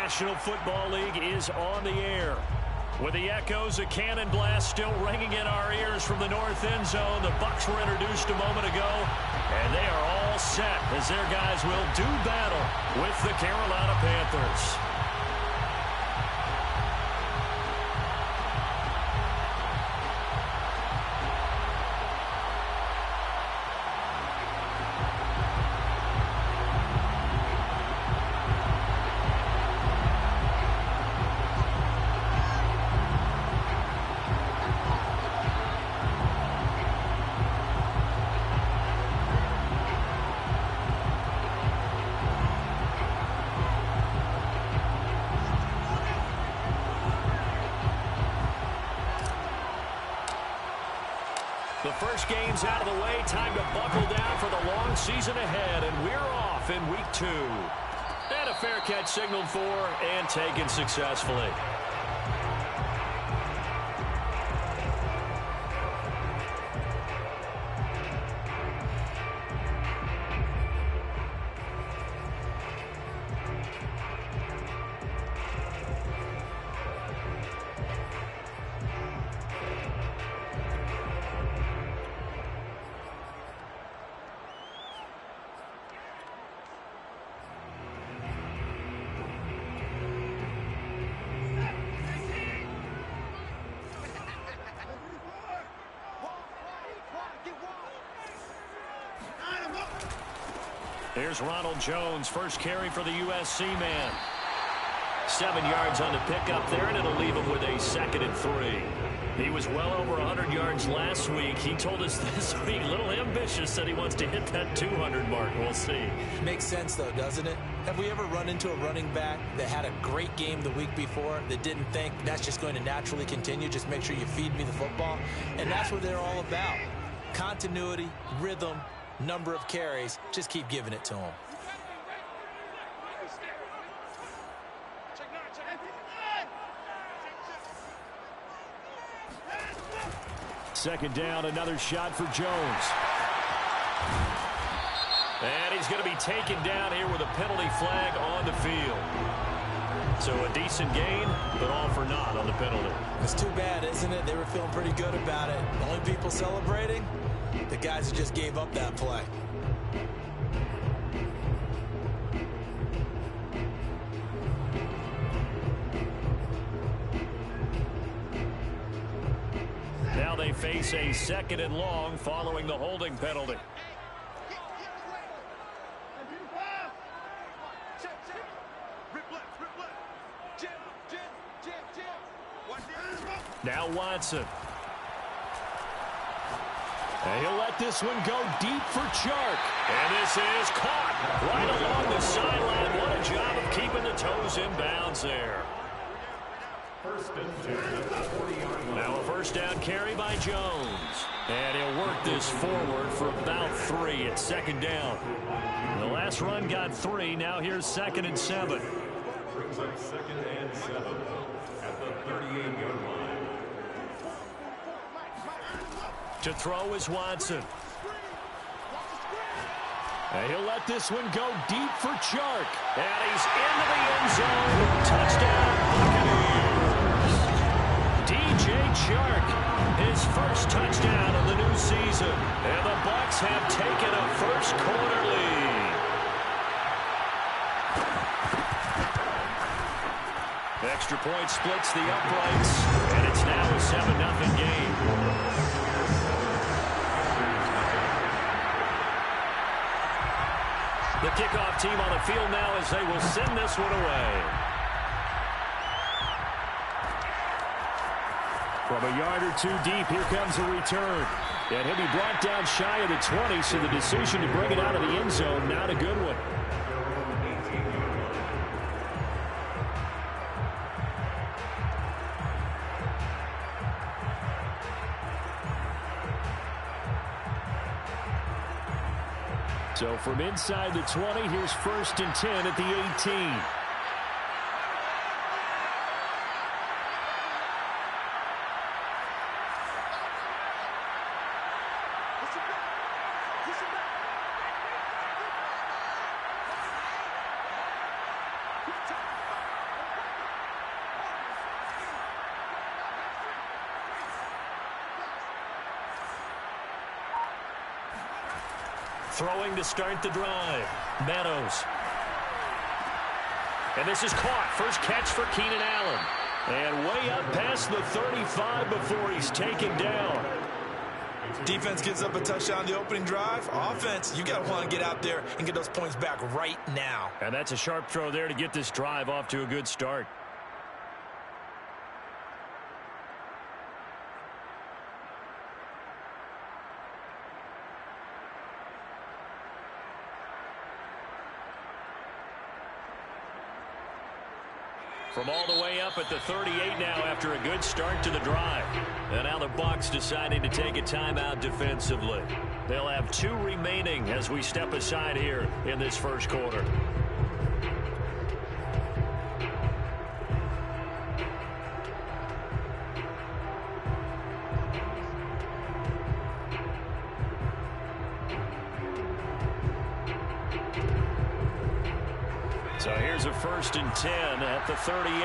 National Football League is on the air. With the echoes of cannon blast still ringing in our ears from the north end zone, the Bucs were introduced a moment ago, and they are all set as their guys will do battle with the Carolina Panthers. The first game's out of the way. Time to buckle down for the long season ahead, and we're off in week 2. And a fair catch signaled for and taken successfully. Here's Ronald Jones, first carry for the USC man. 7 yards on the pickup there, and it'll leave him with a 2nd and 3. He was well over 100 yards last week. He told us this week, a little ambitious, said he wants to hit that 200 mark. We'll see. Makes sense, though, doesn't it? Have we ever run into a running back that had a great game the week before that didn't think that's just going to naturally continue? Just make sure you feed me the football. And that's what they're all about. Continuity, rhythm, number of carries. Just keep giving it to him. Second down, another shot for Jones. And he's going to be taken down here with a penalty flag on the field. So a decent gain, but all for naught on the penalty. It's too bad, isn't it? They were feeling pretty good about it. Only people celebrating, the guys who just gave up that play. Now they face a 2nd and long following the holding penalty. Now Watson. And he'll let this one go deep for Chark. And this is caught right along the sideline. What a job of keeping the toes in bounds there. Now a first down carry by Jones. And he'll work this forward for about 3 at 2nd down. The last run got 3. Now here's 2nd and 7. Brings up 2nd and 7 at the 38-yard line. To throw is Watson. And he'll let this one go deep for Chark. And he's into the end zone. Touchdown, Buccaneers. DJ Chark, his first touchdown of the new season. And the Bucs have taken a first-quarter lead. Extra point splits the uprights, and it's now a 7-0 game. The kickoff team on the field now as they will send this one away. From a yard or 2 deep, here comes a return. And he'll be brought down shy of the 20, so the decision to bring it out of the end zone, not a good one. So from inside the 20, here's 1st and 10 at the 18. Throwing to start the drive. Meadows. And this is caught. First catch for Keenan Allen. And way up past the 35 before he's taken down. Defense gives up a touchdown the opening drive. Offense, you got to want to get out there and get those points back right now. And that's a sharp throw there to get this drive off to a good start. From all the way up at the 38 now after a good start to the drive. And now the Bucs deciding to take a timeout defensively. They'll have 2 remaining as we step aside here in this first quarter. So here's a 1st and 10 at the 38.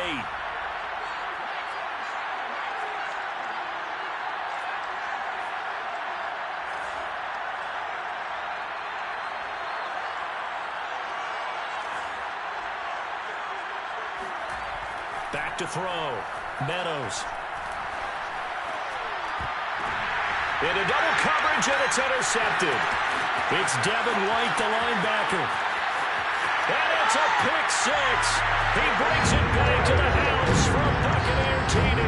Back to throw. Meadows. Into double coverage, and it's intercepted. It's Devin White, the linebacker. And it's a pick 6. He brings it back to the house from Buccaneer TD.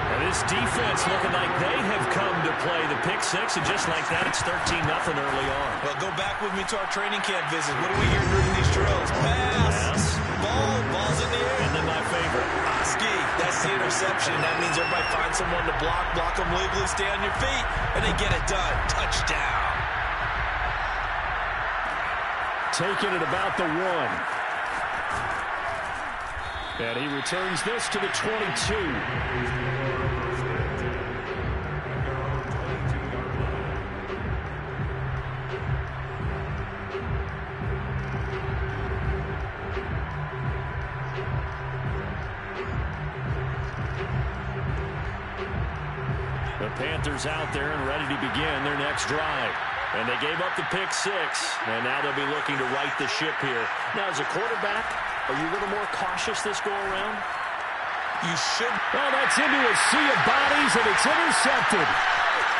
And this defense looking like they have come to play the pick 6, and just like that, it's 13-0 early on. Well, go back with me to our training camp visit. What do we hear during these drills? Pass. Ball's in the air. And then my favorite. Ski. That's the interception. That means everybody finds someone to block them legally, stay on your feet, and they get it done. Touchdown. Taking it about the 1. And he returns this to the 22. The Panthers out there and ready to begin their next drive. And they gave up the pick 6, and now they'll be looking to right the ship here. Now, as a quarterback, are you a little more cautious this go-around? You should. Well, that's into a sea of bodies, and it's intercepted.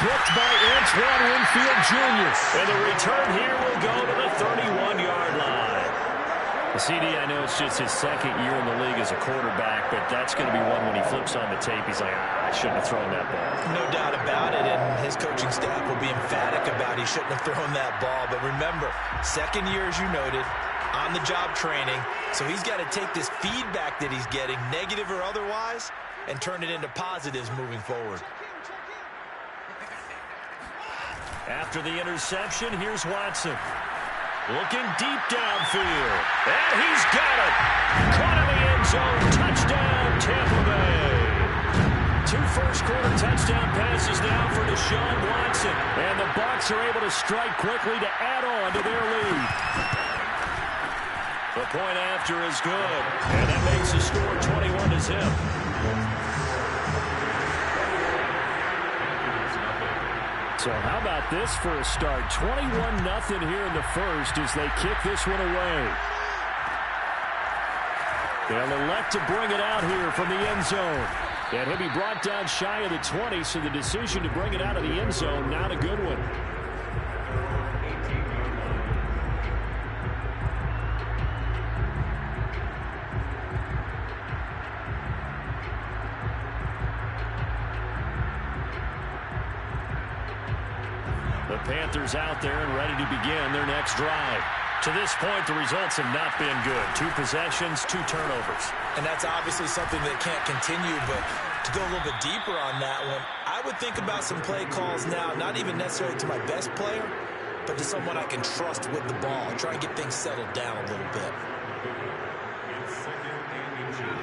Picked by Antoine Winfield Jr. And the return here will go to the 31-yard line. The CD, I know it's just his 2nd year in the league as a quarterback, but that's going to be one when he flips on the tape, he's like, I shouldn't have thrown that ball. No doubt about it, and his coaching staff will be emphatic about he shouldn't have thrown that ball. But remember, 2nd year, as you noted, on-the-job training, so he's got to take this feedback that he's getting, negative or otherwise, and turn it into positives moving forward. After the interception, here's Watson. Looking deep downfield. And he's got it. Caught in the end zone. Touchdown, Tampa Bay. 2 first-quarter touchdown passes now for Deshaun Watson. And the Bucs are able to strike quickly to add on to their lead. The point after is good. And that makes the score 21-0. So how about this for a start? 21-0 here in the first as they kick this one away. They'll elect to bring it out here from the end zone. And he'll be brought down shy of the 20, so the decision to bring it out of the end zone, not a good one. The Panthers out there and ready to begin their next drive. To this point, the results have not been good. 2 possessions, 2 turnovers. And that's obviously something that can't continue, but to go a little bit deeper on that one, I would think about some play calls now, not even necessarily to my best player, but to someone I can trust with the ball. Try and get things settled down a little bit.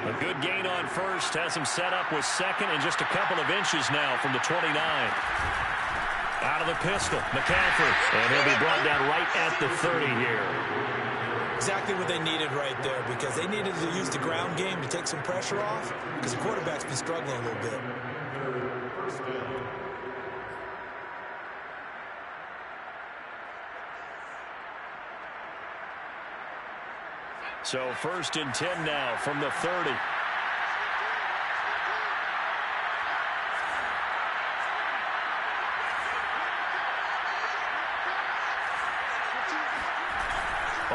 A good gain on first has him set up with 2nd and just a couple of inches now from the 29. Out of the pistol, McCaffrey. And he'll be brought down right at the 30 here. Exactly what they needed right there, because they needed to use the ground game to take some pressure off, because the quarterback's been struggling a little bit. So 1st and 10 now from the 30.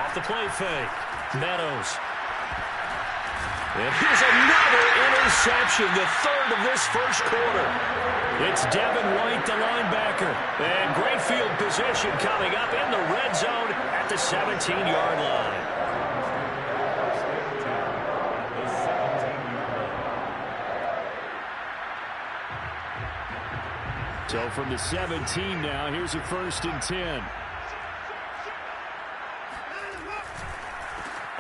Off the play fake. Meadows. And here's another interception, the 3rd of this first quarter. It's Devin White, the linebacker. And great field position coming up in the red zone at the 17-yard line. So from the 17 now, here's a 1st and 10.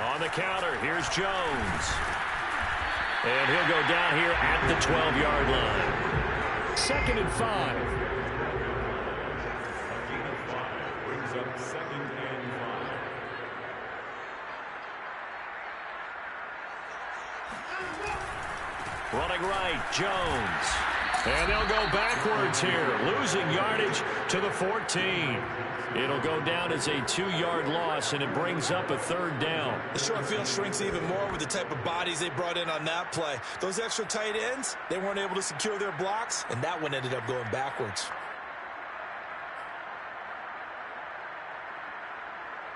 On the counter, here's Jones. And he'll go down here at the 12-yard line. 2nd and 5. Brings up 2nd and 5. Running right, Jones. And they'll go backwards here, losing yardage to the 14. It'll go down as a 2-yard loss, and it brings up a 3rd down. The short field shrinks even more with the type of bodies they brought in on that play. Those extra tight ends, they weren't able to secure their blocks, and that one ended up going backwards.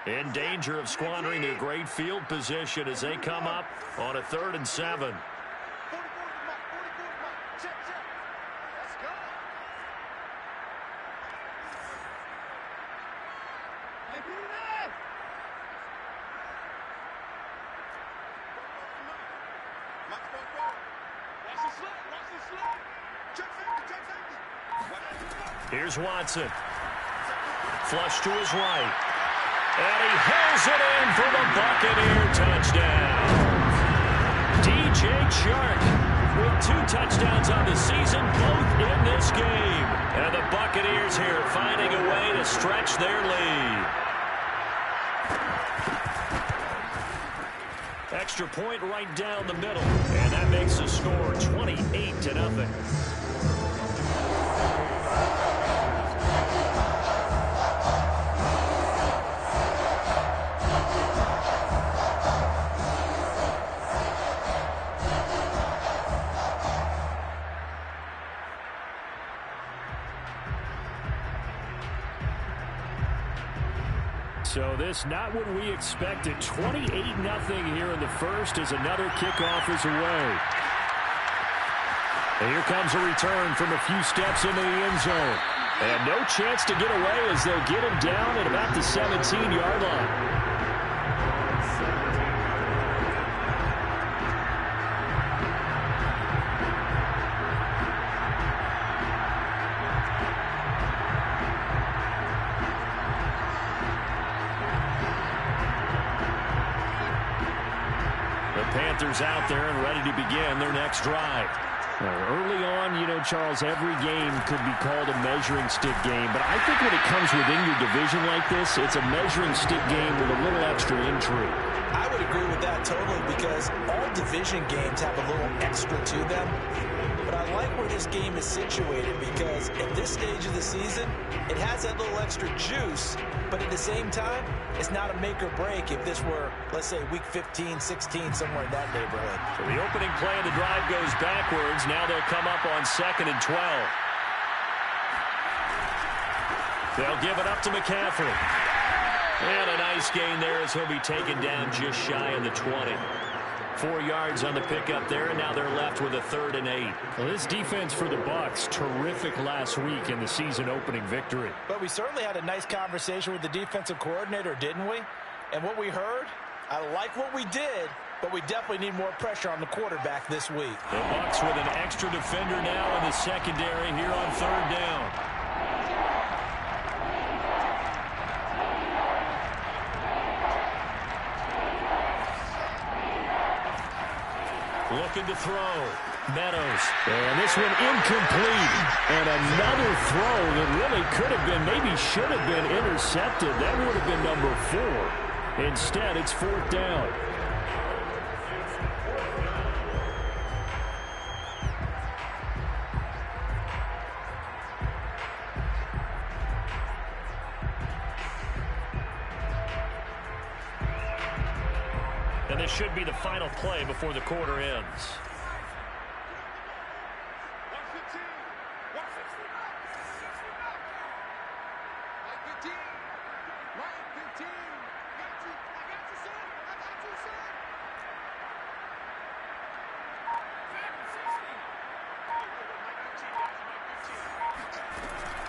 In danger of squandering their great field position as they come up on a 3rd and 7. Here's Watson. Flush to his right. And he hauls it in for the Buccaneer touchdown. DJ Chark with 2 touchdowns on the season, both in this game. And the Buccaneers here finding a way to stretch their lead. Extra point right down the middle. And that makes the score 28-0. So this not what we expected. 28-0 here in the first as another kickoff is away. And here comes a return from a few steps into the end zone. And no chance to get away as they'll get him down at about the 17-yard line. Panthers out there and ready to begin their next drive. Early on, you know, Charles, every game could be called a measuring stick game, but I think when it comes within your division like this, it's a measuring stick game with a little extra intrigue. I would agree with that totally because all division games have a little extra to them. But I like where this game is situated because at this stage of the season, it has that little extra juice, but at the same time, it's not a make or break if this were, let's say, week 15, 16, somewhere in that neighborhood. So the opening play of the drive goes backwards. Now they'll come up on 2nd and 12. They'll give it up to McCaffrey. And a nice gain there as he'll be taken down just shy of the 20. 4 yards on the pickup there, and now they're left with a 3rd and 8. Well, this defense for the Bucs, terrific last week in the season-opening victory. But we certainly had a nice conversation with the defensive coordinator, didn't we? And what we heard, I like what we did, but we definitely need more pressure on the quarterback this week. The Bucs with an extra defender now in the secondary here on 3rd down. Looking to throw. Meadows. And this one incomplete. And another throw that really could have been, maybe should have been intercepted. That would have been number 4. Instead, it's 4th down. And this should be the final play before the quarter ends.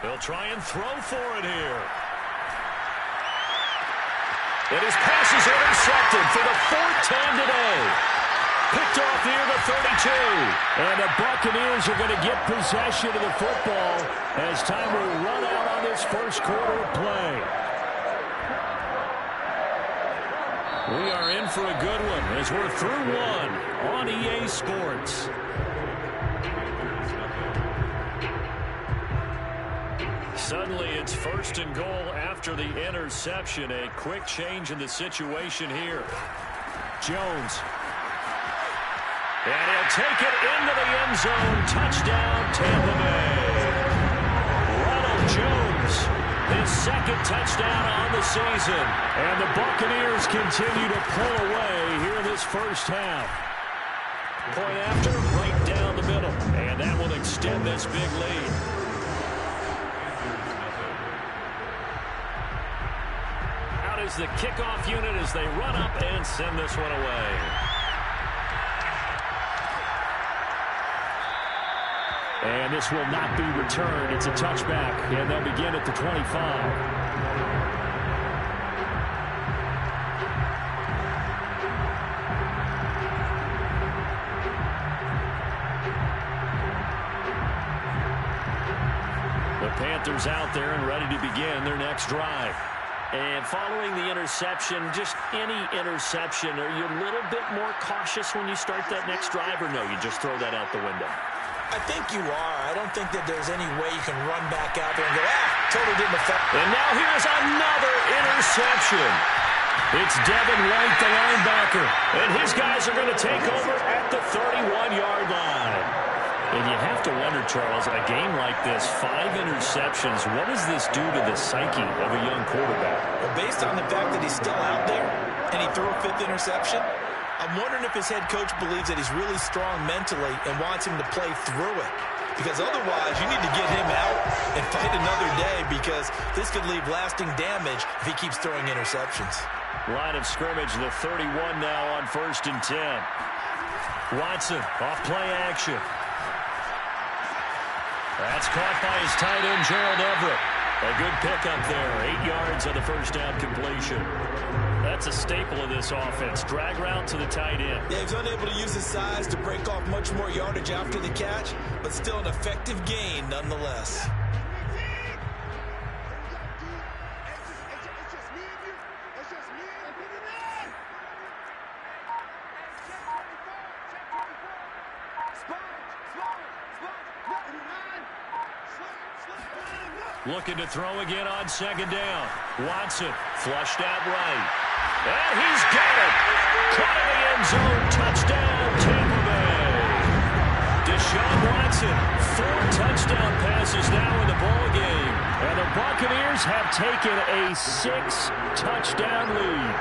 They'll try and throw for it here. And his pass is intercepted for the fourth time today. Picked off near the 32. And the Buccaneers are going to get possession of the football as time will run out on this first quarter of play. We are in for a good one as we're through one on EA Sports. Suddenly, it's first and goal after the interception. A quick change in the situation here. Jones. And he'll take it into the end zone. Touchdown, Tampa Bay. Ronald Jones, his second touchdown on the season. And the Buccaneers continue to pull away here in this first half. Point after, right down the middle. And that will extend this big lead. Is the kickoff unit as they run up and send this one away. And this will not be returned. It's a touchback, and they'll begin at the 25. The Panthers out there and ready to begin their next drive. And following the interception, just any interception, are you a little bit more cautious when you start that next drive, or no, you just throw that out the window? I think you are. I don't think that there's any way you can run back out there and go, totally didn't affect. And now here's another interception. It's Devin White, the linebacker, and his guys are going to take over at the 31-yard line. And you have to wonder, Charles, a game like this, 5 interceptions, what does this do to the psyche of a young quarterback? Well, based on the fact that he's still out there and he threw a 5th interception, I'm wondering if his head coach believes that he's really strong mentally and wants him to play through it. Because otherwise, you need to get him out and fight another day, because this could leave lasting damage if he keeps throwing interceptions. Line of scrimmage, the 31 now on 1st and 10. Watson, off play action. That's caught by his tight end, Gerald Everett. A good pickup there. 8 yards on the first down completion. That's a staple of this offense. Drag route to the tight end. Yeah, he's unable to use his size to break off much more yardage after the catch, but still an effective gain nonetheless. Looking to throw again on 2nd down. Watson flushed out right. And he's got it. Caught in the end zone. Touchdown, Tampa Bay. Deshaun Watson, 4 touchdown passes now in the ball game. And the Buccaneers have taken a 6-touchdown lead.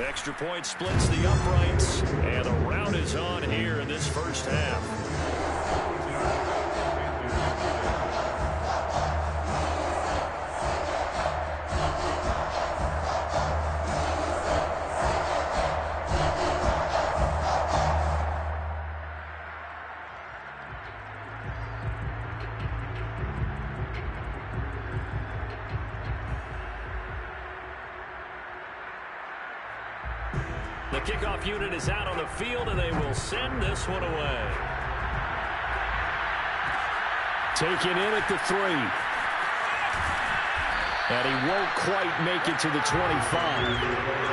Extra point splits the uprights. And the rout is on here in this first half. The kickoff unit is out on the field, and they will send this one away. Taken in at the 3. And he won't quite make it to the 25.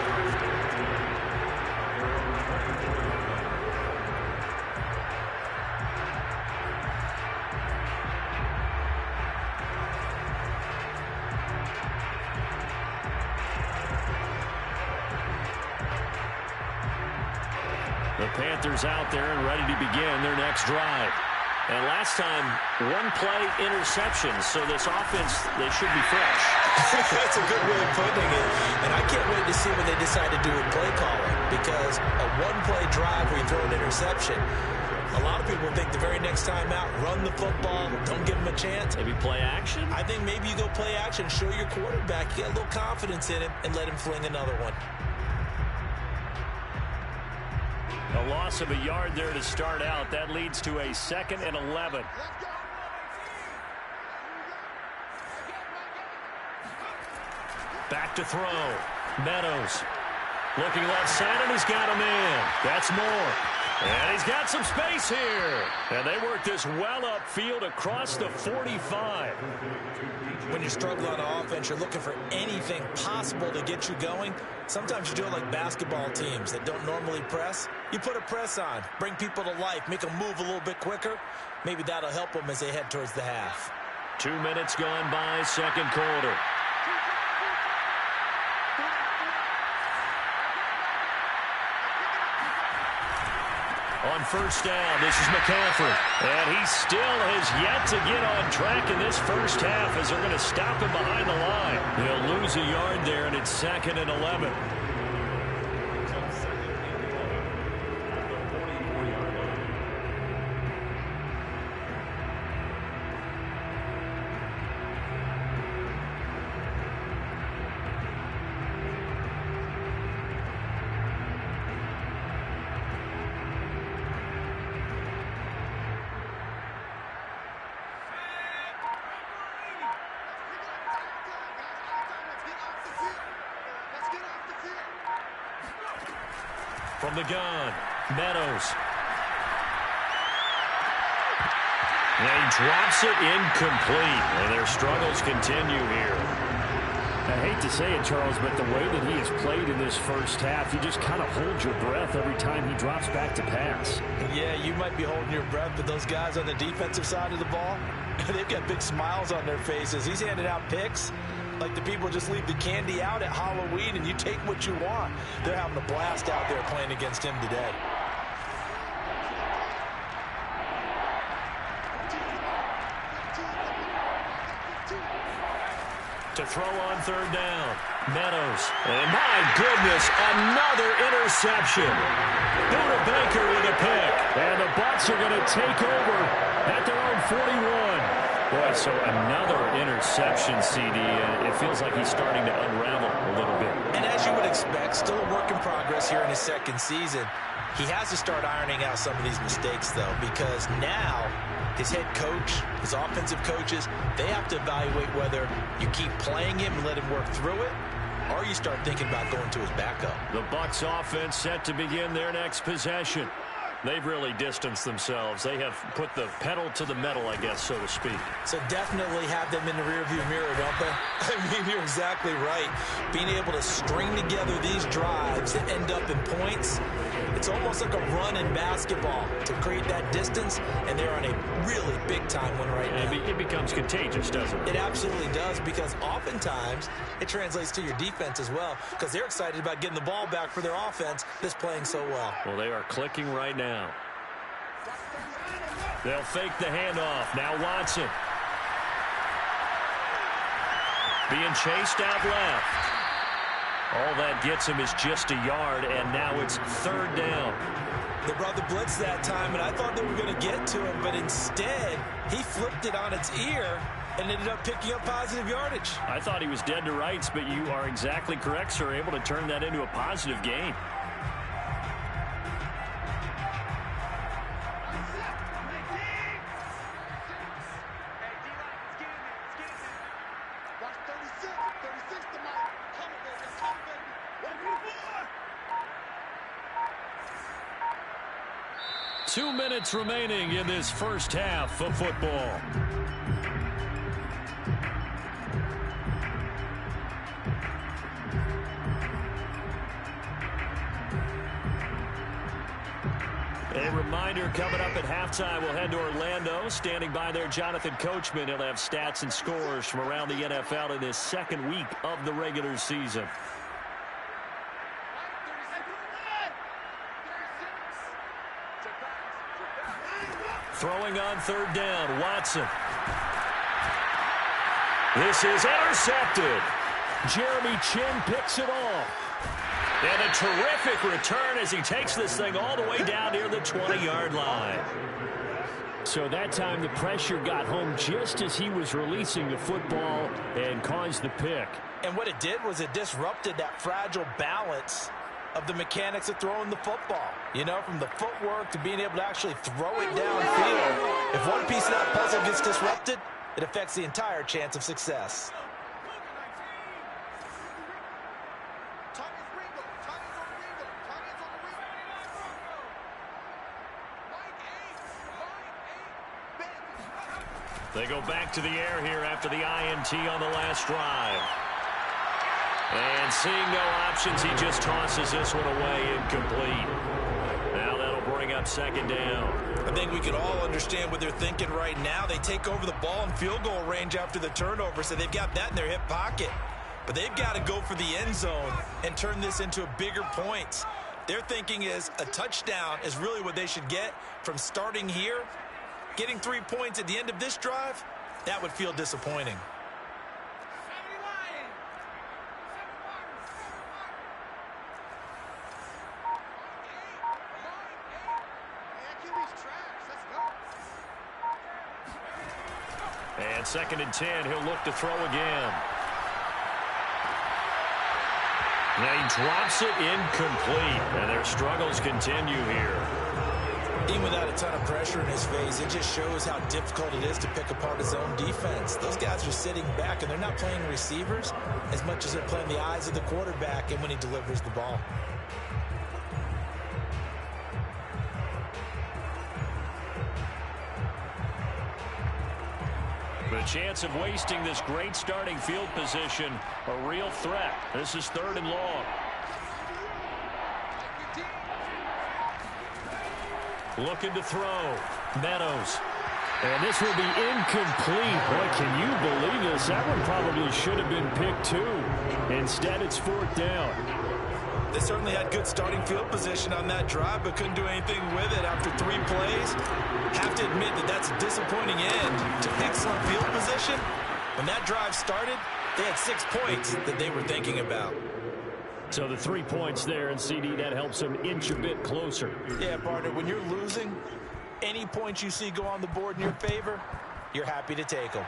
The Panthers out there and ready to begin their next drive. And last time, one play interception. So this offense, they should be fresh. That's a good way of putting it. And I can't wait to see when they decide to do a play calling, because a one-play drive where you throw an interception, a lot of people think the very next time out, run the football, don't give them a chance. Maybe play action? I think maybe you go play action, show your quarterback, you get a little confidence in him, and let him fling another one. A loss of a yard there to start out. That leads to a 2nd and 11. Back to throw. Meadows looking left side, and he's got a man. That's Moore. And he's got some space here. And they work this well upfield across the 45. When you struggle on offense, you're looking for anything possible to get you going. Sometimes you do it like basketball teams that don't normally press. You put a press on, bring people to life, make them move a little bit quicker. Maybe that'll help them as they head towards the half. 2 minutes gone by, second quarter. On first down, this is McCaffrey. And he still has yet to get on track in this first half as they're going to stop him behind the line. They'll lose a yard there, and it's 2nd and 11. From the gun, Meadows. And he drops it incomplete. And their struggles continue here. I hate to say it, Charles, but the way that he has played in this first half, you just kind of hold your breath every time he drops back to pass. Yeah, you might be holding your breath, but those guys on the defensive side of the ball, they've got big smiles on their faces. He's handing out picks like the people just leave the candy out at Halloween and you take what you want. They're having a blast out there playing against him today. To throw on third down, Meadows. And my goodness, another interception. Buda Baker with a pick. And the Bucs are going to take over at their own 41. Boy, so another interception, CD. It feels like he's starting to unravel a little bit. And as you would expect, still a work in progress here in his second season. He has to start ironing out some of these mistakes, though, because now his head coach, his offensive coaches, they have to evaluate whether you keep playing him and let him work through it, or you start thinking about going to his backup. The Bucs offense set to begin their next possession. They've really distanced themselves. They have put the pedal to the metal, I guess, so to speak. So definitely have them in the rearview mirror, don't they? I mean, you're exactly right. Being able to string together these drives that end up in points, it's almost like a run in basketball to create that distance, and they're on a really big-time one right now. It becomes contagious, doesn't it? It absolutely does, because oftentimes it translates to your defense as well, because they're excited about getting the ball back for their offense that's playing so well. Well, they are clicking right now. They'll fake the handoff. Now Watson. Being chased out left. All that gets him is just a yard, and now it's third down. They brought the blitz that time, and I thought they were going to get to him, but instead, he flipped it on its ear and ended up picking up positive yardage. I thought he was dead to rights, but you are exactly correct, sir. Able to turn that into a positive gain. Two minutes remaining in this first half of football. A reminder, coming up at halftime, we'll head to Orlando. Standing by there, Jonathan Coachman. He'll have stats and scores from around the NFL in this second week of the regular season. Throwing on third down, Watson. This is intercepted. Jeremy Chin picks it off. And a terrific return as he takes this thing all the way down near the 20-yard line. So that time the pressure got home just as he was releasing the football and caused the pick. And what it did was it disrupted that fragile balance of the mechanics of throwing the football. You know, from the footwork to being able to actually throw it downfield. If one piece of that puzzle gets disrupted, it affects the entire chance of success. They go back to the air here after the INT on the last drive. And seeing no options, he just tosses this one away incomplete. Now that'll bring up second down. I think we can all understand what they're thinking right now. They take over the ball in field goal range after the turnover, so they've got that in their hip pocket. But they've got to go for the end zone and turn this into a bigger points. Their thinking is a touchdown is really what they should get from starting here. Getting 3 points at the end of this drive, that would feel disappointing. And 2nd and 10, he'll look to throw again. And he drops it incomplete, and their struggles continue here. Even without a ton of pressure in his face, it just shows how difficult it is to pick apart his own defense. Those guys are sitting back, and they're not playing receivers as much as they're playing the eyes of the quarterback and when he delivers the ball. The chance of wasting this great starting field position, a real threat. This is 3rd and long. Looking to throw. Meadows. And this will be incomplete. Boy, can you believe this? That one probably should have been picked too. Instead, it's 4th down. They certainly had good starting field position on that drive, but couldn't do anything with it after 3 plays. Have to admit that that's a disappointing end to excellent field position. When that drive started, they had 6 points that they were thinking about. So the 3 points there, and CD, that helps them inch a bit closer. Yeah, partner, when you're losing, any points you see go on the board in your favor, you're happy to take them.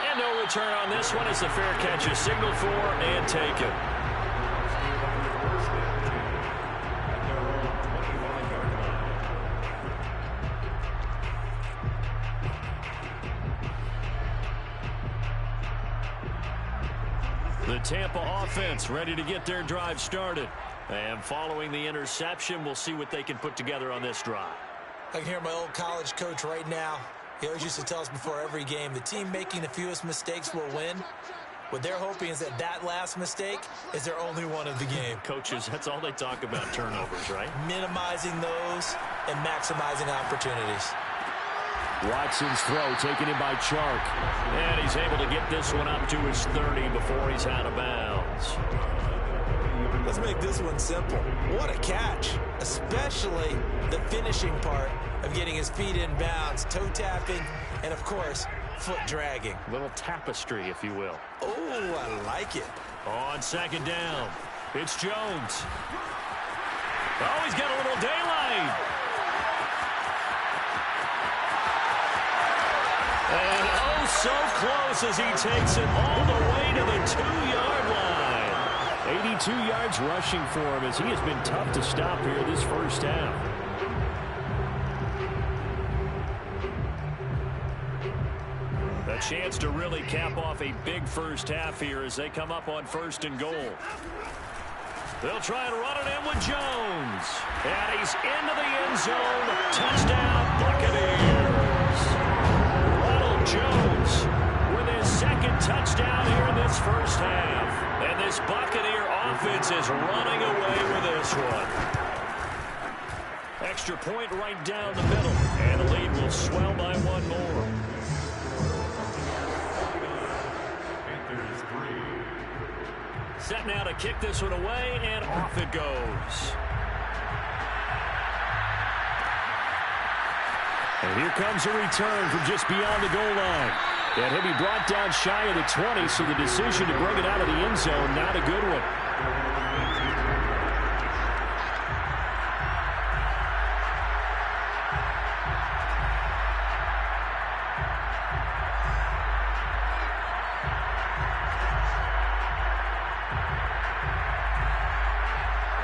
And no return on this one as the fair catch is signaled for and taken. The Tampa offense ready to get their drive started. And following the interception, we'll see what they can put together on this drive. I can hear my old college coach right now. He always used to tell us before every game, the team making the fewest mistakes will win. What they're hoping is that that last mistake is their only one of the game. Coaches, that's all they talk about, turnovers, right? Minimizing those and maximizing opportunities. Watson's throw taken in by Chark. And he's able to get this one up to his 30 before he's out of bounds. Let's make this one simple. What a catch, especially the finishing part of getting his feet in bounds, toe tapping, and of course, foot dragging. Little tapestry, if you will. Oh, I like it. On 2nd down, it's Jones. Oh, he's got a little daylight. And oh, so close as he takes it all the way to the 2-yard line. 82 yards rushing for him as he has been tough to stop here this first half. A chance to really cap off a big first half here as they come up on 1st and goal. They'll try and run it in with Jones. And he's into the end zone. Touchdown, Buccaneers. Jones with his 2nd touchdown here in this first half. And this Buccaneer offense is running away with this one. Extra point right down the middle. And the lead will swell by 1 more. Set now to kick this one away, and off it goes. And here comes a return from just beyond the goal line. And he'll be brought down shy of the 20, so the decision to bring it out of the end zone, not a good one.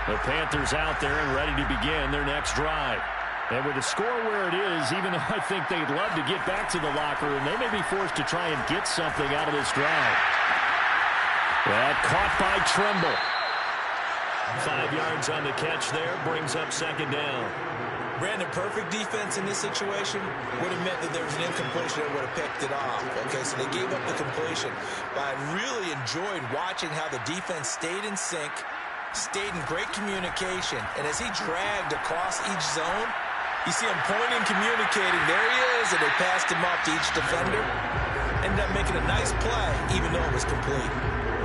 The Panthers out there and ready to begin their next drive. And with the score where it is, even though I think they'd love to get back to the locker room, they may be forced to try and get something out of this drive. That caught by Tremble. 5 yards on the catch there, brings up second down. Brandon, perfect defense in this situation would have meant that there was an incompletion that would have picked it off. Okay, so they gave up the completion. But I really enjoyed watching how the defense stayed in sync, stayed in great communication, and as he dragged across each zone, you see him pointing, communicating. There he is, and they passed him off to each defender. Ended up making a nice play, even though it was complete.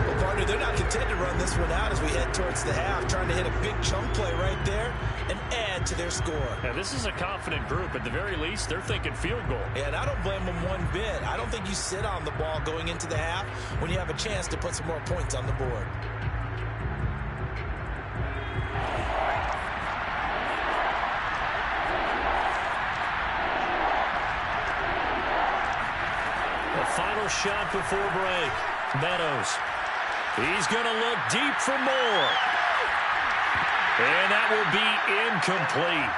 Well, partner, they're not content to run this one out as we head towards the half, trying to hit a big chunk play right there and add to their score. Yeah, this is a confident group. At the very least, they're thinking field goal. And I don't blame them one bit. I don't think you sit on the ball going into the half when you have a chance to put some more points on the board. Final shot before break. Meadows. He's going to look deep for more. And that will be incomplete.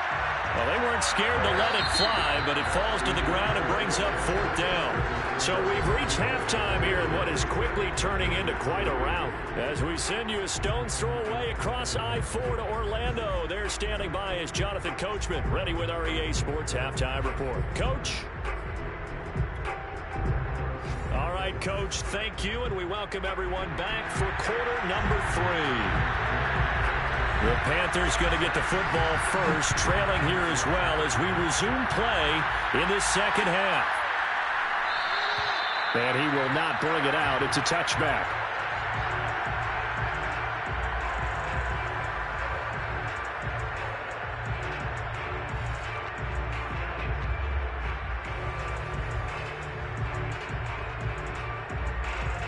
Well, they weren't scared to let it fly, but it falls to the ground and brings up fourth down. So we've reached halftime here in what is quickly turning into quite a rout. As we send you a stone's throw away across I-4 to Orlando. There standing by is Jonathan Coachman, ready with our EA Sports Halftime Report. Coach? All right, Coach, thank you, and we welcome everyone back for quarter number 3. The Panthers going to get the football first, trailing here as well as we resume play in this second half. And he will not bring it out. It's a touchback.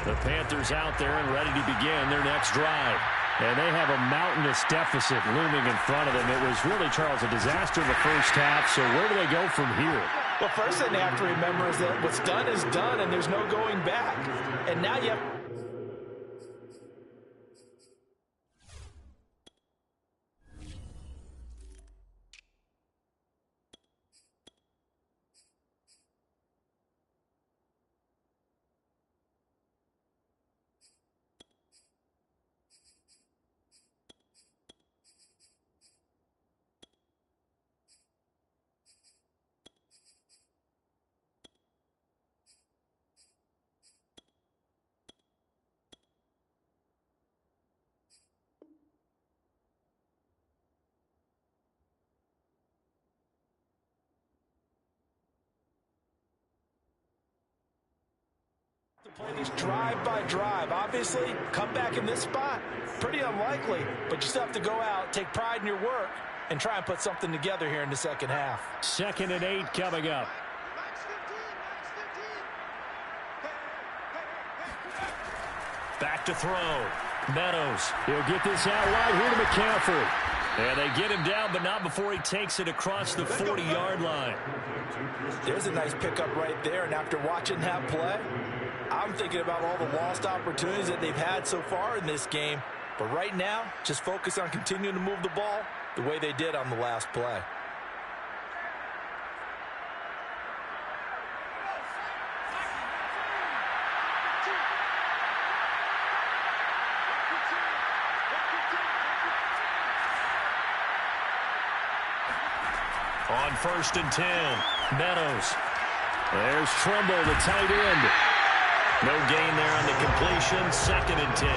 The Panthers out there and ready to begin their next drive. And they have a mountainous deficit looming in front of them. It was really, Charles, a disaster in the first half. So where do they go from here? Well, first thing they have to remember is that what's done is done, and there's no going back. And now you have... play this drive by drive. Obviously, come back in this spot, pretty unlikely, but you still have to go out, take pride in your work, and try and put something together here in the second half. 2nd and 8 coming up. Back to throw. Meadows. He'll get this out wide here to McCaffrey. And they get him down, but not before he takes it across the 40-yard line. There's a nice pickup right there, and after watching that play, I'm thinking about all the lost opportunities that they've had so far in this game. But right now, just focus on continuing to move the ball the way they did on the last play. On 1st and 10, Meadows. There's Tremble, the tight end. No gain there on the completion, 2nd and 10.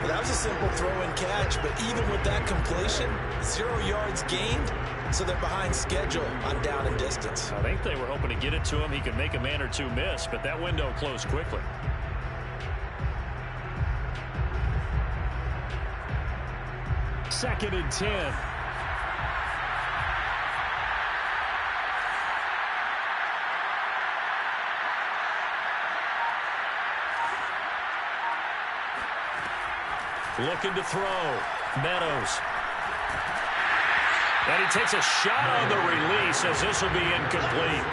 Well, that was a simple throw and catch, but even with that completion, 0 yards gained, so they're behind schedule on down and distance. I think they were hoping to get it to him. He could make a man or two miss, but that window closed quickly. Second and 10. Looking to throw. Meadows. And he takes a shot on the release as this will be incomplete.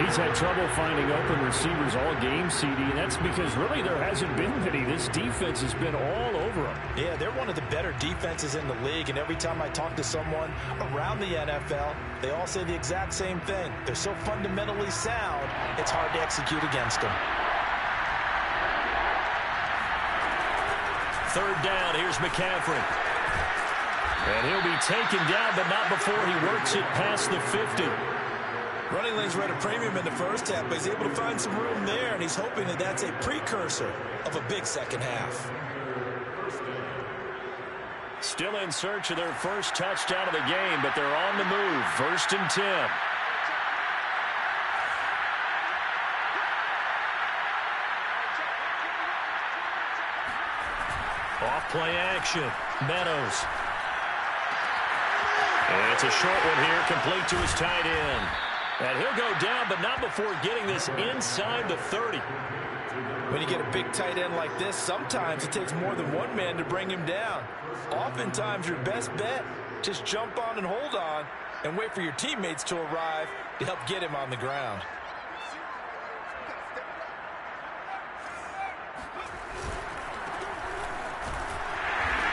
He's had trouble finding open receivers all game, CD, and that's because really there hasn't been many. This defense has been all over him. Yeah, they're one of the better defenses in the league, and every time I talk to someone around the NFL, they all say the exact same thing. They're so fundamentally sound, it's hard to execute against them. Third down, here's McCaffrey. And he'll be taken down, but not before he works it past the 50. Running lanes were at a premium in the first half, but he's able to find some room there, and he's hoping that that's a precursor of a big second half. Still in search of their first touchdown of the game, but they're on the move. 1st and 10. Off play action. Meadows. And it's a short one here, complete to his tight end. And he'll go down, but not before getting this inside the 30. When you get a big tight end like this, sometimes it takes more than one man to bring him down. Oftentimes, your best bet, just jump on and hold on and wait for your teammates to arrive to help get him on the ground.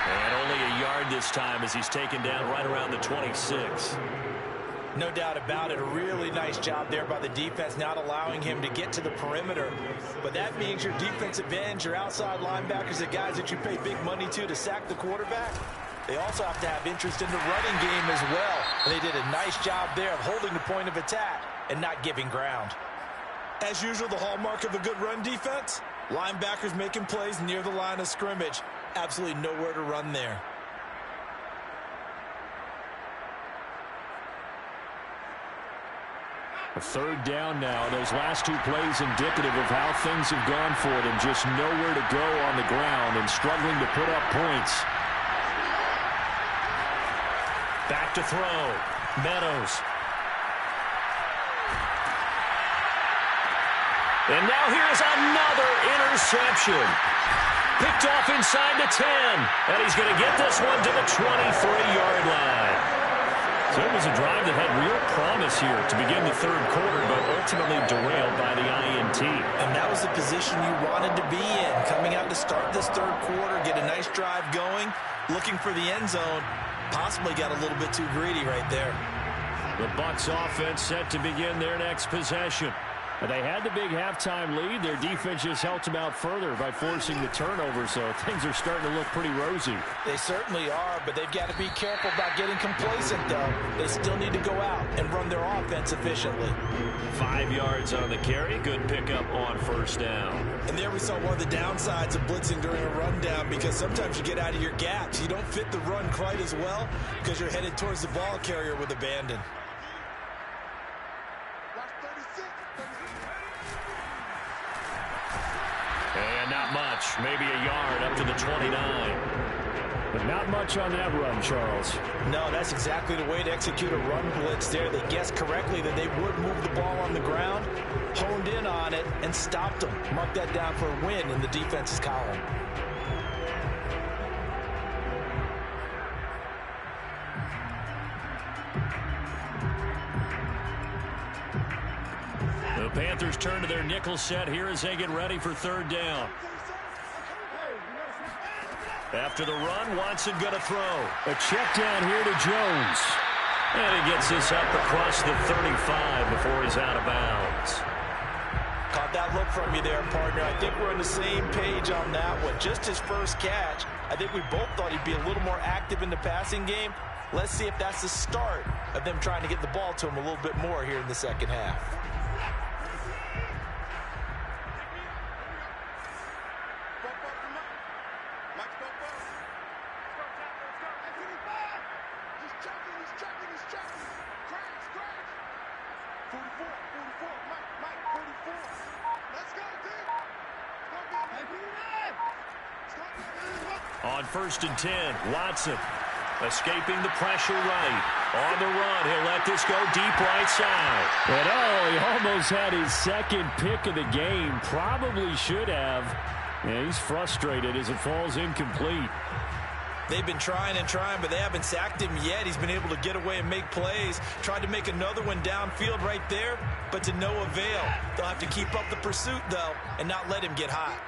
And only a yard this time as he's taken down right around the 26. No doubt about it. A really nice job there by the defense, not allowing him to get to the perimeter. But that means your defensive ends, your outside linebackers, the guys that you pay big money to sack the quarterback, they also have to have interest in the running game as well. And they did a nice job there of holding the point of attack and not giving ground. As usual, the hallmark of a good run defense, linebackers making plays near the line of scrimmage. Absolutely nowhere to run there. A third down now. Those last two plays indicative of how things have gone for them. Just nowhere to go on the ground and struggling to put up points. Back to throw. Meadows. And now here's another interception. Picked off inside the 10. And he's going to get this one to the 23-yard line. So it was a drive that had real promise here to begin the third quarter, but ultimately derailed by the INT. And that was the position you wanted to be in. Coming out to start this third quarter, get a nice drive going, looking for the end zone. Possibly got a little bit too greedy right there. The Bucs offense set to begin their next possession. They had the big halftime lead. Their defense just helped them out further by forcing the turnover, so things are starting to look pretty rosy. They certainly are, but they've got to be careful about getting complacent, though. They still need to go out and run their offense efficiently. 5 yards on the carry. Good pickup on first down. And there we saw one of the downsides of blitzing during a rundown, because sometimes you get out of your gaps. You don't fit the run quite as well because you're headed towards the ball carrier with abandon. And not much, maybe a yard up to the 29. But not much on that run, Charles. No, that's exactly the way to execute a run blitz there. They guessed correctly that they would move the ball on the ground, honed in on it, and stopped them. Mark that down for a win in the defense's column. The Panthers turn to their nickel set here as they get ready for third down. After the run, Watson going to throw. A check down here to Jones. And he gets this up across the 35 before he's out of bounds. Caught that look from you there, partner. I think we're on the same page on that one. Just his first catch. I think we both thought he'd be a little more active in the passing game. Let's see if that's the start of them trying to get the ball to him a little bit more here in the second half. On 1st and 10, Watson escaping the pressure right. On the run, he'll let this go deep right side. And he almost had his second pick of the game. Probably should have. Yeah, he's frustrated as it falls incomplete. They've been trying and trying, but they haven't sacked him yet. He's been able to get away and make plays. Tried to make another one downfield right there, but to no avail. They'll have to keep up the pursuit, though, and not let him get hot.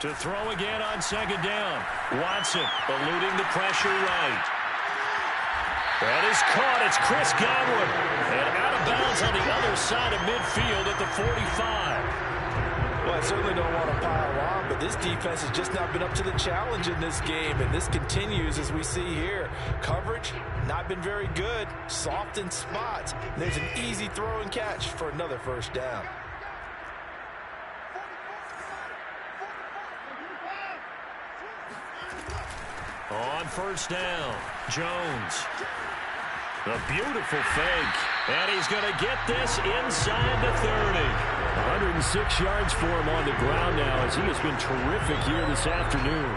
To throw again on second down. Watson eluding the pressure right. That is caught. It's Chris Godwin. And out of bounds on the other side of midfield at the 45. Well, I certainly don't want to pile on, but this defense has just not been up to the challenge in this game, and this continues as we see here. Coverage, not been very good. Soft in spots. There's an easy throw and catch for another first down. On first down, Jones. A beautiful fake. And he's going to get this inside the 30. 106 yards for him on the ground now as he has been terrific here this afternoon.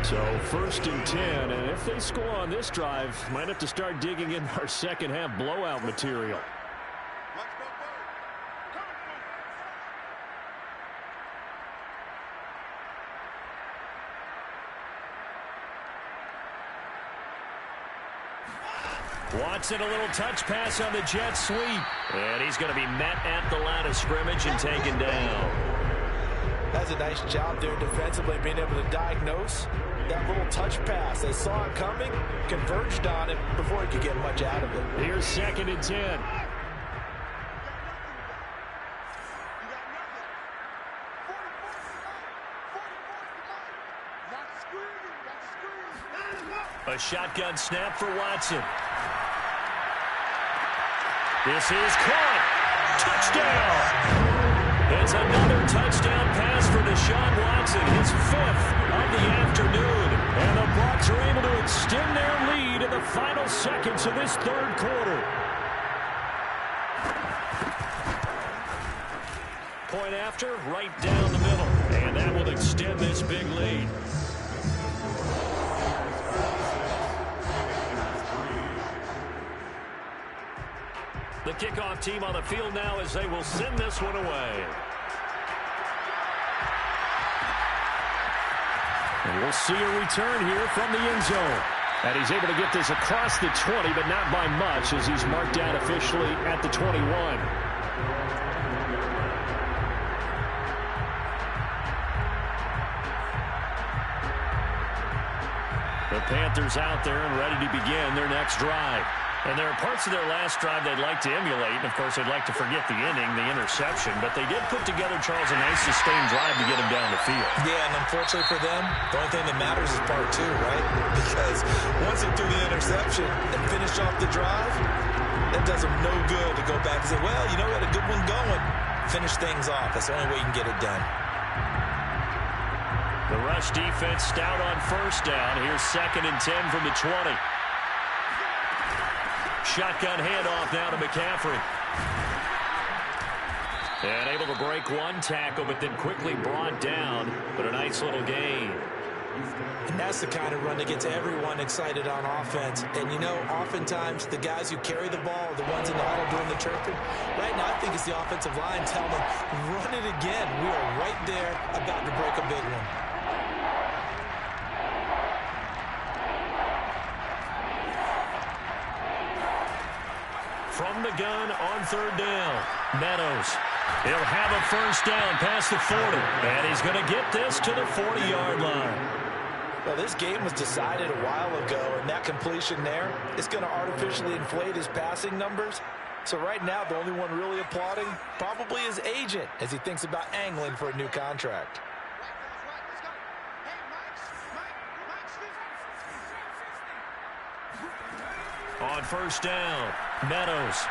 So first and 10, and if they score on this drive, might have to start digging in our second half blowout material. Watson, a little touch pass on the jet sweep. And he's going to be met at the line of scrimmage and taken down. That's a nice job there defensively, being able to diagnose that little touch pass. They saw it coming, converged on it before he could get much out of it. Here's second and 10. A shotgun snap for Watson. This is caught. Touchdown. It's another touchdown pass for Deshaun Watson, his 5th of the afternoon. And the Bucs are able to extend their lead in the final seconds of this third quarter. Point after, right down the middle. And that will extend this big lead. The kickoff team on the field now as they will send this one away. And we'll see a return here from the end zone. And he's able to get this across the 20, but not by much as he's marked down officially at the 21. The Panthers out there and ready to begin their next drive. And there are parts of their last drive they'd like to emulate. And, of course, they'd like to forget the inning, the interception. But they did put together, Charles, a nice sustained drive to get him down the field. Yeah, and unfortunately for them, the only thing that matters is part 2, right? Because once they threw the interception and finished off the drive, that does them no good to go back and say, well, you know, we had a good one going. Finish things off. That's the only way you can get it done. The rush defense stout on first down. Here's second and 10 from the 20. Shotgun handoff now to McCaffrey. And able to break one tackle, but then quickly brought down. But a nice little gain. And that's the kind of run that gets everyone excited on offense. And, you know, oftentimes the guys who carry the ball are the ones in the huddle doing the chirping. Right now, I think it's the offensive line telling them, run it again. We are right there about to break a big one. From the gun on third down, Meadows. He'll have a first down past the 40. And he's going to get this to the 40-yard line. Well, this game was decided a while ago, and that completion there is going to artificially inflate his passing numbers. So right now, the only one really applauding probably his agent as he thinks about angling for a new contract. On first down, Meadows.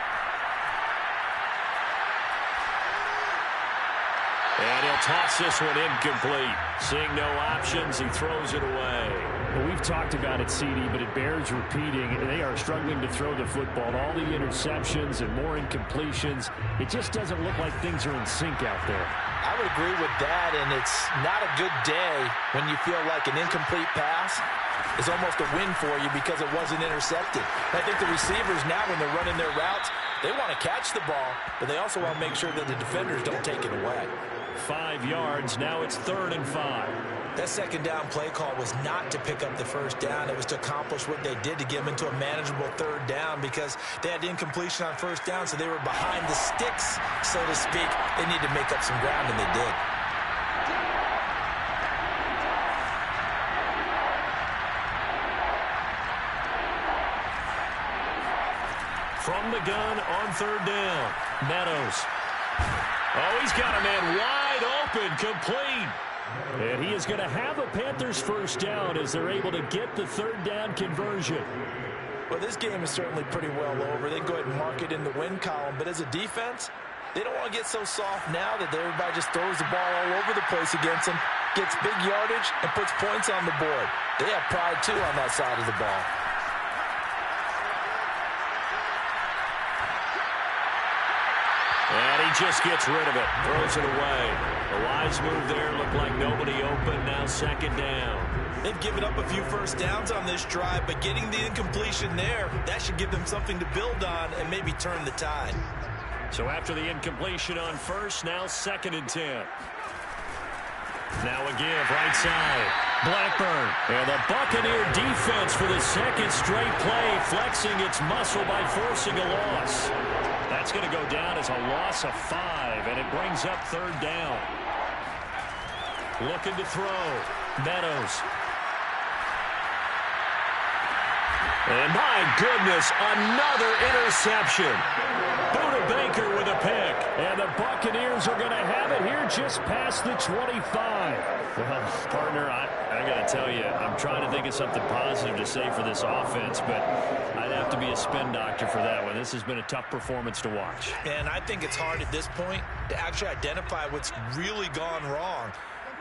And he'll toss this one incomplete. Seeing no options, he throws it away. Well, we've talked about it, CD, but it bears repeating. They are struggling to throw the football. All the interceptions and more incompletions. It just doesn't look like things are in sync out there. I would agree with that, and it's not a good day when you feel like an incomplete pass is almost a win for you because it wasn't intercepted. I think the receivers now, when they're running their routes, they want to catch the ball, but they also want to make sure that the defenders don't take it away. 5 yards. Now it's 3rd and 5. That second down play call was not to pick up the first down. It was to accomplish what they did to get them into a manageable 3rd down because they had incompletion on first down, so they were behind the sticks, so to speak. They need to make up some ground, and they did. From the gun on 3rd down. Meadows. Oh, he's got a man wide open, complete. And he is going to have a Panthers first down as they're able to get the 3rd down conversion. Well, this game is certainly pretty well over. They can go ahead and mark it in the win column. But as a defense, they don't want to get so soft now that everybody just throws the ball all over the place against them, gets big yardage, and puts points on the board. They have pride, too, on that side of the ball. And he just gets rid of it, throws it away. A wise move there, looked like nobody open, now 2nd down. They've given up a few first downs on this drive, but getting the incompletion there, that should give them something to build on and maybe turn the tide. So after the incompletion on first, now 2nd and 10. Now a give, right side. Blackburn. And the Buccaneer defense for the 2nd straight play, flexing its muscle by forcing a loss. That's going to go down as a loss of 5, and it brings up 3rd down. Looking to throw. Meadows. And my goodness, another interception. Buda Baker with a pick. And the Buccaneers are going to have it here just past the 25. Well, partner, I got to tell you, I'm trying to think of something positive to say for this offense, but I'd have to be a spin doctor for that one. This has been a tough performance to watch. And I think it's hard at this point to actually identify what's really gone wrong.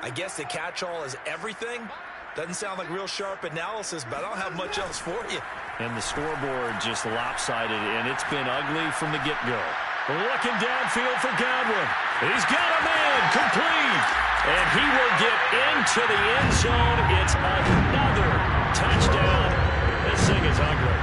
I guess the catch-all is everything. Doesn't sound like real sharp analysis, but I don't have much else for you. And the scoreboard just lopsided, and it's been ugly from the get-go. Looking downfield for Godwin. He's got a man, complete. And he will get into the end zone. It's another touchdown. This thing is ugly.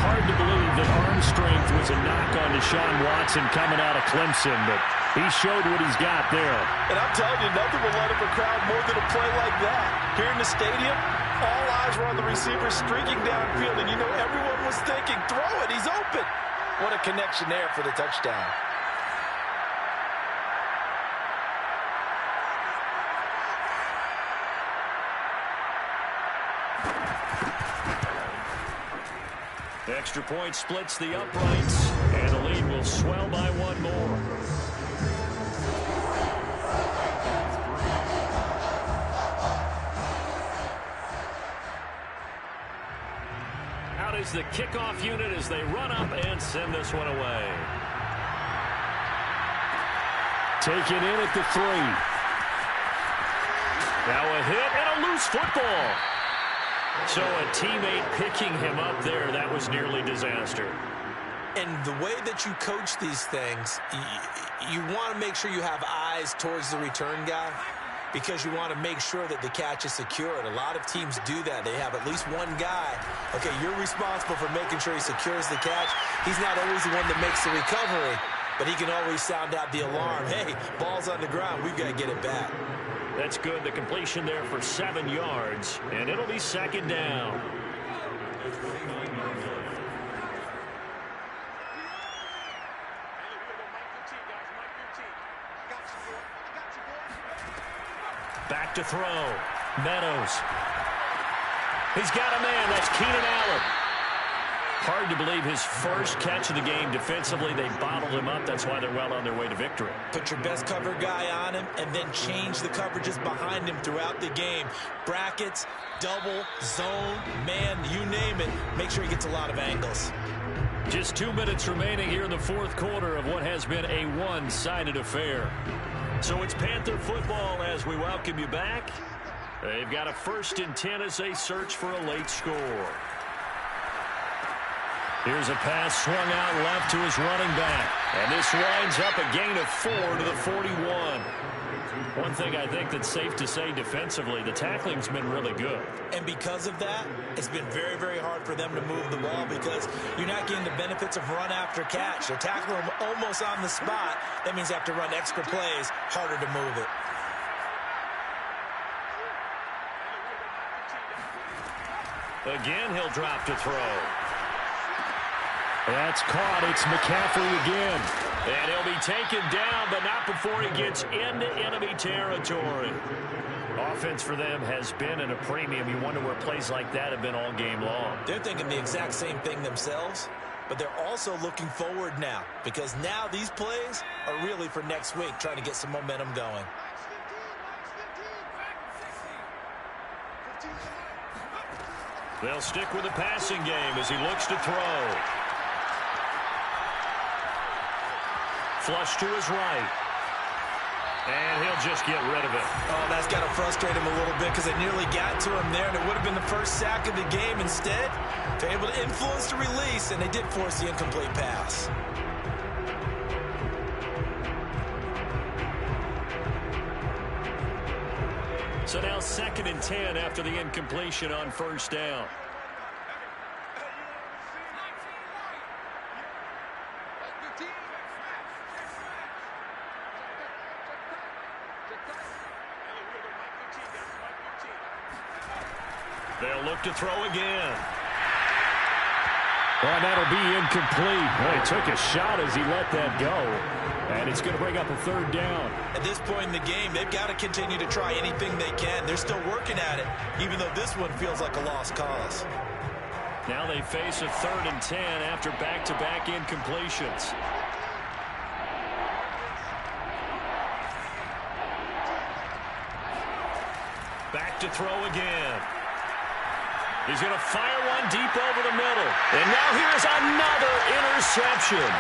Hard to believe that arm strength was a knock on Deshaun Watson coming out of Clemson, but he showed what he's got there. And I'm telling you, nothing will light up a crowd more than a play like that. Here in the stadium, all eyes were on the receiver streaking downfield, and you know everyone was thinking, throw it, he's open. What a connection there for the touchdown. Extra point splits the uprights, and the lead will swell by 1 more. Out is the kickoff unit as they run up and send this one away. Taken in at the 3. Now a hit and a loose football. So a teammate picking him up there, that was nearly disaster. And the way that you coach these things, you want to make sure you have eyes towards the return guy because you want to make sure that the catch is secured. A lot of teams do that. They have at least one guy. Okay, you're responsible for making sure he secures the catch. He's not always the one that makes the recovery, but he can always sound out the alarm. Hey, ball's on the ground. We've got to get it back. That's good. The completion there for 7 yards, and it'll be 2nd down. Back to throw. Meadows. He's got a man. That's Keenan Allen. Hard to believe his first catch of the game defensively. They bottled him up. That's why they're well on their way to victory. Put your best cover guy on him and then change the coverages behind him throughout the game. Brackets, double, zone, man, you name it. Make sure he gets a lot of angles. Just 2 minutes remaining here in the 4th quarter of what has been a one-sided affair. So it's Panther football as we welcome you back. They've got a 1st and 10 as they search for a late score. Here's a pass swung out left to his running back. And this winds up a gain of 4 to the 41. One thing I think that's safe to say defensively, the tackling's been really good. And because of that, it's been very, very hard for them to move the ball because you're not getting the benefits of run after catch. They're tackling them almost on the spot. That means you have to run extra plays, harder to move it. Again, he'll drop to throw. That's caught. It's McCaffrey again. And he'll be taken down, but not before he gets into enemy territory. Offense for them has been at a premium. You wonder where plays like that have been all game long. They're thinking the exact same thing themselves, but they're also looking forward now because now these plays are really for next week, trying to get some momentum going. They'll stick with the passing game as he looks to throw. Flush to his right. And he'll just get rid of it. Oh, that's got to frustrate him a little bit because they nearly got to him there, and it would have been the first sack of the game. Instead, they're able to influence the release, and they did force the incomplete pass. So now 2nd and 10 after the incompletion on 1st down. They'll look to throw again. Well, that'll be incomplete. Well, he took a shot as he let that go. And it's going to bring up a 3rd down. At this point in the game, they've got to continue to try anything they can. They're still working at it, even though this one feels like a lost cause. Now they face a 3rd and 10 after back-to-back incompletions. Back to throw again. He's going to fire one deep over the middle. And now here's another interception.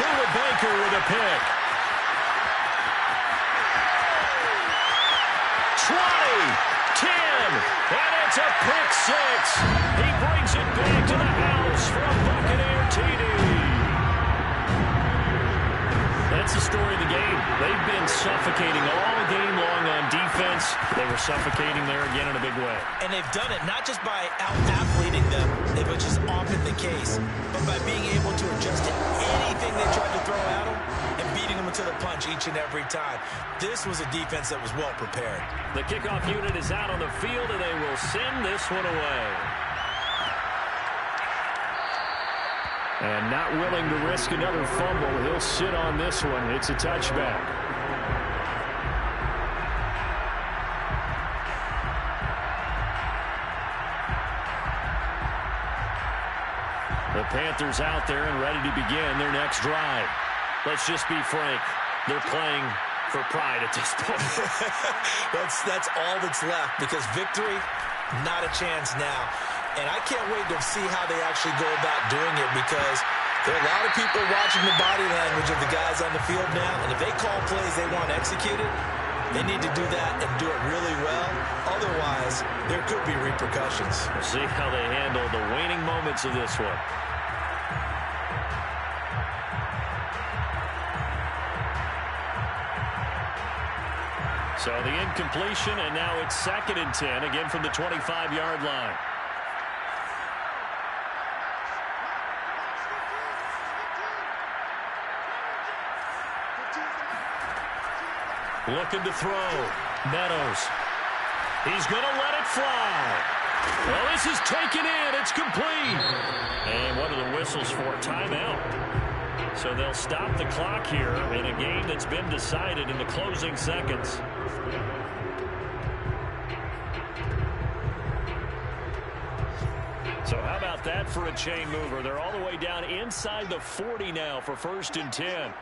Buda Baker with a pick. 20, 10, and it's a pick 6. He brings it back to the house for a Buccaneer TD. That's the story of the game. They've been suffocating all game long on defense. They were suffocating there again in a big way. And they've done it not just by out-athleting them, which is often the case, but by being able to adjust to anything they tried to throw at them and beating them to the punch each and every time. This was a defense that was well prepared. The kickoff unit is out on the field, and they will send this one away. And not willing to risk another fumble. He'll sit on this one. It's a touchback. The Panthers out there and ready to begin their next drive. Let's just be frank. They're playing for pride at this point. That's all that's left because victory, not a chance now. And I can't wait to see how they actually go about doing it because there are a lot of people watching the body language of the guys on the field now. And if they call plays they want executed, they need to do that and do it really well. Otherwise, there could be repercussions. We'll see how they handle the waning moments of this one. So the incompletion, and now it's 2nd and 10, again from the 25-yard line. Looking to throw. Meadows. He's going to let it fly. Well, this is taken in. It's complete. And what are the whistles for? Timeout. So they'll stop the clock here in a game that's been decided in the closing seconds. So how about that for a chain mover? They're all the way down inside the 40 now for 1st and 10.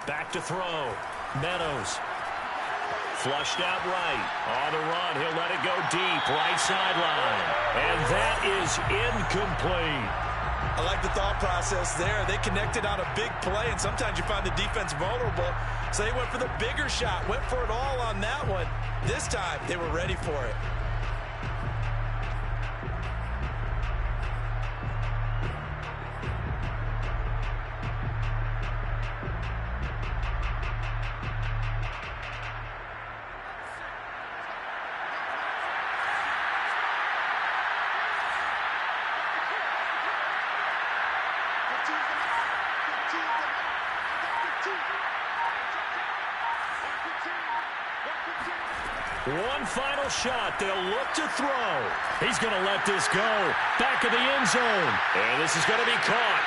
Back to throw. Meadows. Flushed out right. On the run. He'll let it go deep right sideline. And that is incomplete. I like the thought process there. They connected on a big play, and sometimes you find the defense vulnerable. So they went for the bigger shot, went for it all on that one. This time, they were ready for it. One final shot. They'll look to throw. He's going to let this go. Back of the end zone. And this is going to be caught.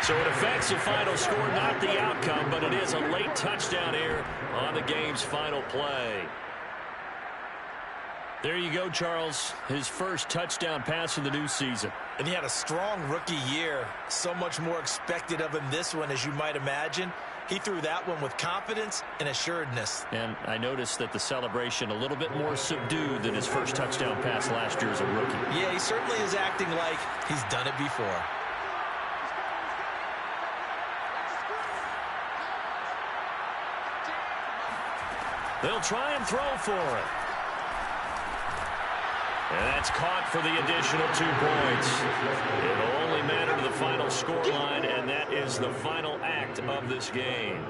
So it affects the final score, not the outcome, but it is a late touchdown here on the game's final play. There you go, Charles. His first touchdown pass of the new season. And he had a strong rookie year. So much more expected of him this one, as you might imagine. He threw that one with confidence and assuredness. And I noticed that the celebration a little bit more subdued than his first touchdown pass last year as a rookie. Yeah, he certainly is acting like he's done it before. They'll try and throw for it. And that's caught for the additional 2 points. It'll only matter to the final scoreline, and that is the final act of this game.